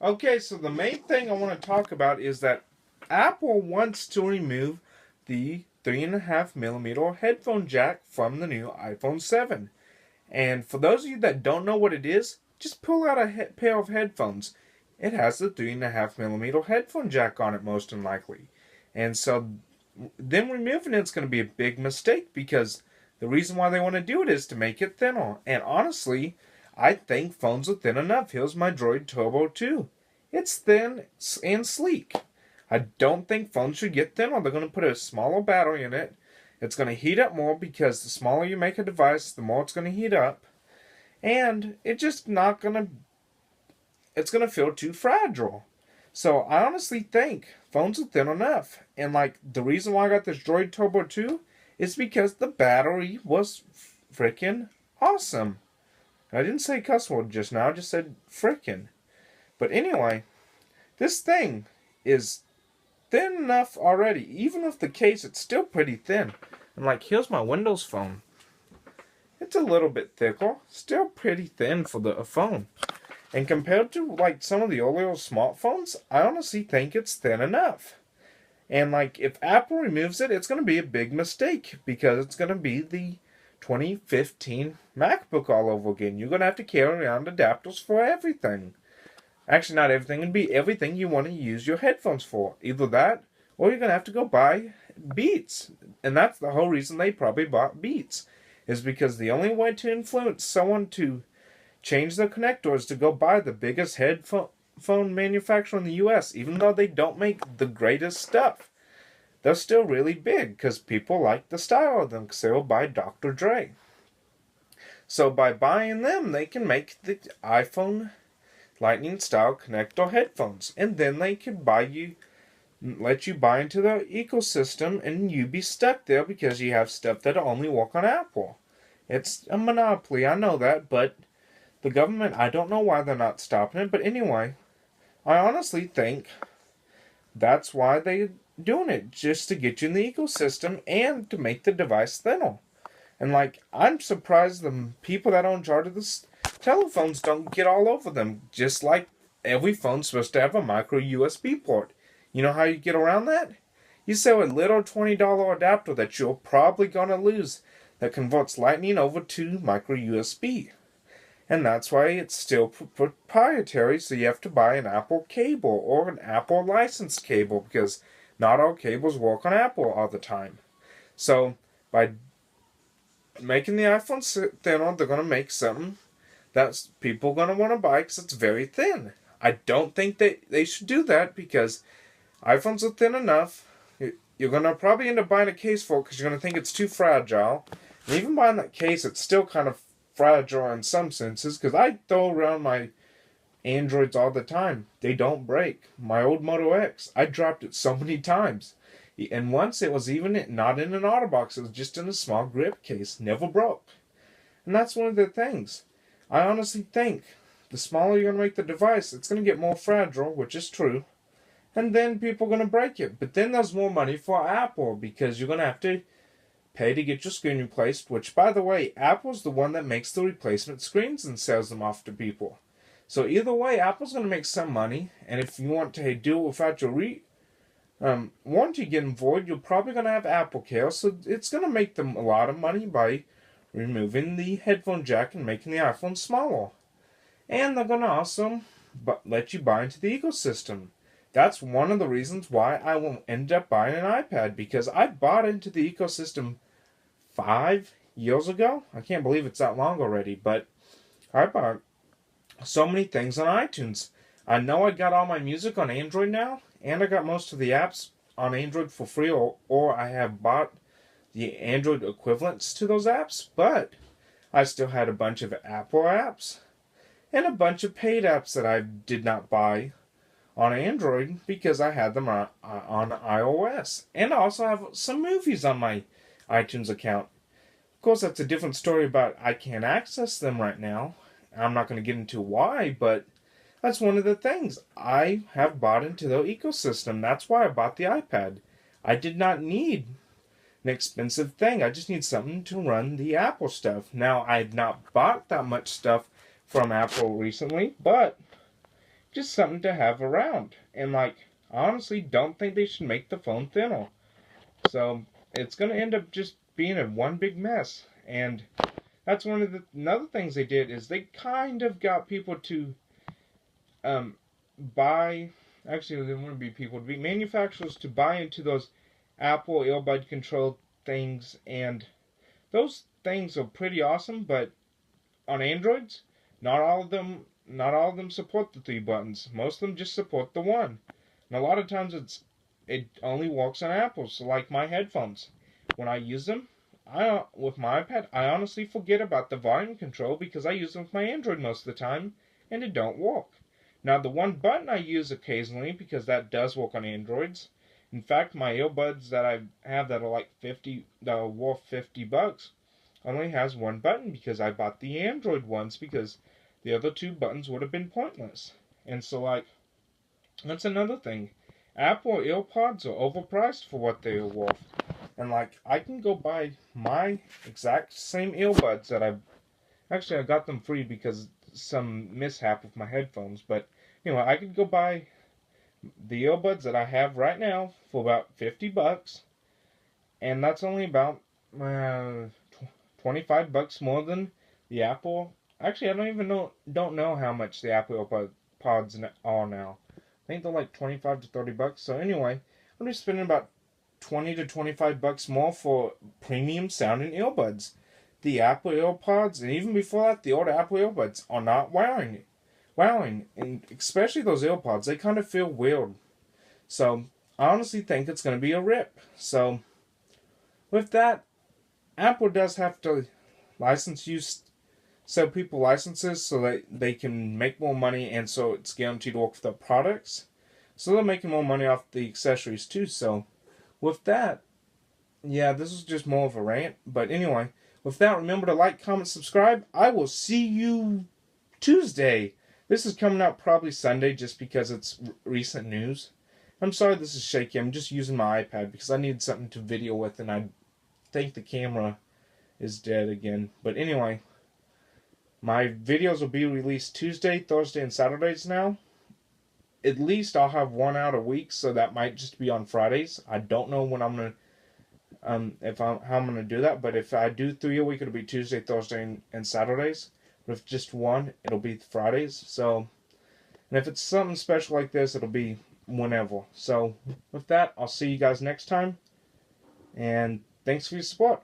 Okay, so the main thing I want to talk about is that Apple wants to remove the 3.5 millimeter headphone jack from the new iPhone 7. And for those of you that don't know what it is, just pull out a pair of headphones. It has the 3.5 millimeter headphone jack on it, most likely. And so, them removing it's going to be a big mistake because the reason why they want to do it is to make it thinner. And honestly, I think phones are thin enough. Here's my Droid Turbo 2. It's thin and sleek. I don't think phones should get thinner. They're going to put a smaller battery in it. It's going to heat up more because the smaller you make a device, the more it's going to heat up. And it's just not going to, it's going to feel too fragile. So I honestly think phones are thin enough. And like the reason why I got this Droid Turbo 2 is because the battery was freaking awesome. I didn't say cuss word just now, I just said frickin'. But anyway, this thing is thin enough already. Even with the case, it's still pretty thin. And like, here's my Windows phone. It's a little bit thicker. Still pretty thin for a phone. And compared to like some of the earlier smartphones, I honestly think it's thin enough. And like, if Apple removes it, it's going to be a big mistake because it's going to be the 2015 MacBook all over again. You're going to have to carry around adapters for everything. Actually, not everything. It'd be everything you want to use your headphones for. Either that, or you're going to have to go buy Beats. And that's the whole reason they probably bought Beats. Is because the only way to influence someone to change their connector is to go buy the biggest headphone manufacturer in the US. Even though they don't make the greatest stuff, they're still really big because people like the style of them because they will buy Dr. Dre. So by buying them, they can make the iPhone Lightning style connector headphones, and then they can let you buy into their ecosystem, and you be stuck there because you have stuff that only work on Apple. It's a monopoly, I know that, but the government, I don't know why they're not stopping it, but anyway, I honestly think that's why they're doing it, just to get you in the ecosystem and to make the device thinner. And like, I'm surprised the people that are in charge of this telephones don't get all over them, just like every phone's supposed to have a micro USB port. You know how you get around that? You sell a little $20 adapter that you're probably gonna lose that converts Lightning over to micro USB. And that's why it's still proprietary, so you have to buy an Apple cable or an Apple licensed cable because not all cables work on Apple all the time. So by making the iPhone thinner, they're going to make something that's people going to want to buy because it's very thin. I don't think they should do that because iPhones are thin enough. You're going to probably end up buying a case for it because you're going to think it's too fragile. And even buying that case, it's still kind of fragile in some senses because I throw around my Androids all the time. They don't break. My old Moto X, I dropped it so many times. And once it was even not in an OtterBox, it was just in a small grip case. Never broke. And that's one of the things. I honestly think the smaller you're going to make the device, it's going to get more fragile, which is true. And then people are going to break it. But then there's more money for Apple because you're going to have to pay to get your screen replaced, which, by the way, Apple's the one that makes the replacement screens and sells them off to people. So either way, Apple's going to make some money. And if you want to do it without your warranty getting void, you're probably going to have Apple Care, so it's going to make them a lot of money by removing the headphone jack and making the iPhone smaller. And they're going to also let you buy into the ecosystem. That's one of the reasons why I will end up buying an iPad, because I bought into the ecosystem 5 years ago. I can't believe it's that long already, but I bought so many things on iTunes. I know I got all my music on Android now, and I got most of the apps on Android for free, or I have bought the Android equivalents to those apps, but I still had a bunch of Apple apps and a bunch of paid apps that I did not buy on Android because I had them on iOS. And I also have some movies on my iTunes account. Of course, that's a different story about I can't access them right now. I'm not going to get into why, but that's one of the things. I have bought into the ecosystem. That's why I bought the iPad. I did not need an expensive thing. I just need something to run the Apple stuff. Now, I have not bought that much stuff from Apple recently, but just something to have around. And like, I honestly don't think they should make the phone thinner. So it's gonna end up just being a one big mess. And that's one of the another things they did is they kind of got people to um buy. Actually, there wouldn't be people, to be manufacturers to buy into those Apple earbud control things, and those things are pretty awesome. But on Androids, not all of them support the three buttons. Most of them just support the one. And a lot of times it only works on Apples. So like my headphones, when I use them, I with my iPad, I honestly forget about the volume control because I use them with my Android most of the time, and it don't work. Now the one button I use occasionally because that does work on Androids. In fact, my earbuds that I have that are like 50, that are worth $50, only has one button because I bought the Android ones because the other two buttons would have been pointless. And so, like, that's another thing. Apple AirPods are overpriced for what they are worth. And, like, I can go buy my exact same earbuds that I got them free because some mishap with my headphones. But, I could go buy the earbuds that I have right now for about $50. And that's only about uh, $25 more than the Apple. Actually, I don't know how much the Apple Pods are now. I think they're like 25 to $30. So anyway, I'm just spending about 20 to $25 more for premium sounding earbuds. The Apple AirPods, and even before that, the old Apple earbuds are not wowing, and especially those AirPods, they kind of feel weird. So I honestly think it's going to be a rip. So with that, Apple does have to license you, sell people licenses so that they can make more money, and so it's guaranteed to work for their products. So they're making more money off the accessories too. So with that, yeah, this is just more of a rant. But anyway, with that, remember to like, comment, subscribe. I will see you Tuesday. This is coming out probably Sunday just because it's recent news. I'm sorry this is shaky. I'm just using my iPad because I need something to video with, and I think the camera is dead again. But anyway, my videos will be released Tuesday, Thursday, and Saturdays now. At least I'll have one out a week, so that might just be on Fridays. I don't know when I'm gonna how I'm gonna do that, but if I do 3 a week, it'll be Tuesday, Thursday, and Saturdays. But if just one, it'll be Fridays. So, and if it's something special like this, it'll be whenever. So, with that, I'll see you guys next time, and thanks for your support.